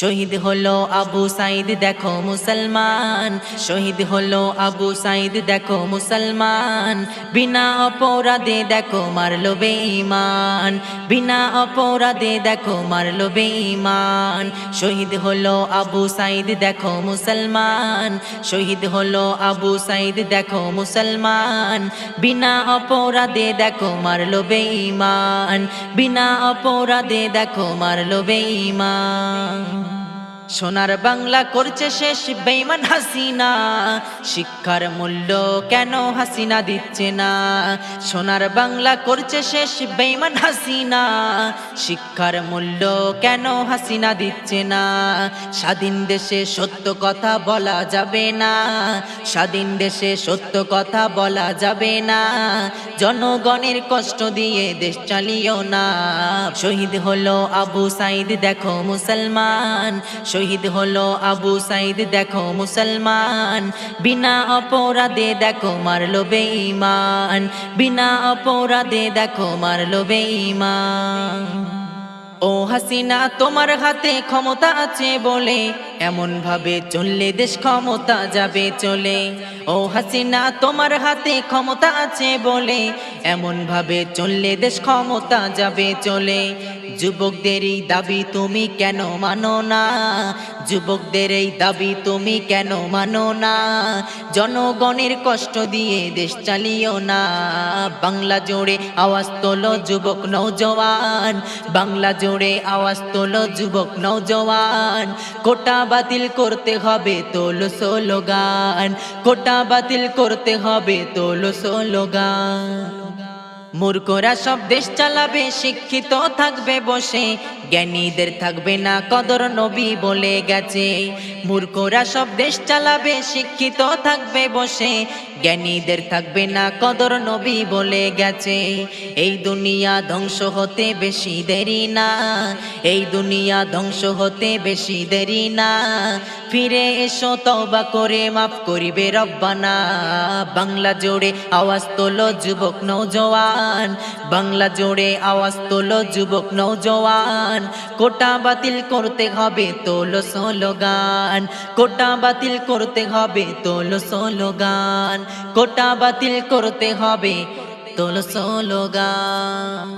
শহীদ হলো আবু সাইদ দেখো মুসলমান, শহীদ হলো আবু সাইদ দেখো মুসলমান, বিনা অপরাধে দেখো মারলো বেঈমান, বিনা অপরাধে দেখো মারলো বেঈমান। শহীদ হলো আবু সাইদ দেখো মুসলমান, শহীদ হলো আবু সাইদ দেখো মুসলমান, বিনা অপরাধে দেখো মারলো বেঈমান, বিনা অপরাধে দেখো মারলো বেঈমান। সোনার বাংলা করছে শেষ বেঈমান হাসিনা, শিক্ষার মূল্য কেন হাসিনা দিচ্ছে না? সোনার বাংলা করছে শেষ বেঈমান হাসিনা, শিক্ষার মূল্য কেন হাসিনা দিচ্ছে না? স্বাধীন দেশে সত্য কথা বলা যাবে না, স্বাধীন দেশে সত্য কথা বলা যাবে না, জনগণের কষ্ট দিয়ে দেশ চালিও না। শহীদ হলো আবু সাইদ দেখো মুসলমান, শহীদ হলো আবু সাইদ দেখো মুসলমান, বিনা অপরাধে দেখো মারলো বেঈমান, বিনা অপরাধে দেখো মারলো বেঈমান। ও হাসিনা তোমার হাতে ক্ষমতা আছে বলে এমন ভাবে চললে দেশ ক্ষমতা যাবে চলে। ও হাসিনা তোমার হাতে ক্ষমতা আছে বলে এমন ভাবে চললে দেশ ক্ষমতা যাবে চলে। যুবকদের এই দাবি তুমি কেন মানো না? যুবকদের এই দাবি তুমি কেন মানো না? জনগণের কষ্ট দিয়ে দেশ চালিও না। বাংলা জোড়ে আওয়াজ তোলো যুবক নওজওয়ান, বাংলা জোড়ে আওয়াজ তোলো যুবক নওজওয়ান, কোটা বাতিল করতে হবে তোলো স্লোগান, কোটা বাতিল করতে হবে তোলো স্লোগান। মূর্খরা সব দেশ চালাবে, শিক্ষিত থাকবে বসে, জ্ঞানীদের থাকবে না কদর নবী বলে গেছে। মূর্খরা সব দেশ চালাবে, শিক্ষিত থাকবে বসে, জ্ঞানীদের থাকবে না কদর নবী বলে গেছে। এই দুনিয়া ধ্বংস হতে বেশি দেরি না, এই দুনিয়া ধ্বংস হতে বেশি দেরি না, ফিরে এসো তওবা করে মাফ করিবে রব্বানা। বাংলা জোড়ে আওয়াজ তোলো যুবক নওজওয়ান, বাংলা জোড়ে আওয়াজ তোলো যুবক নওজওয়ান, কোটা বাতিল করতে হবে তোলো স্লোগান, কোটা বাতিল করতে হবে তোলো স্লোগান, কোটা বাতিল করতে হবে তোলো স্লোগান।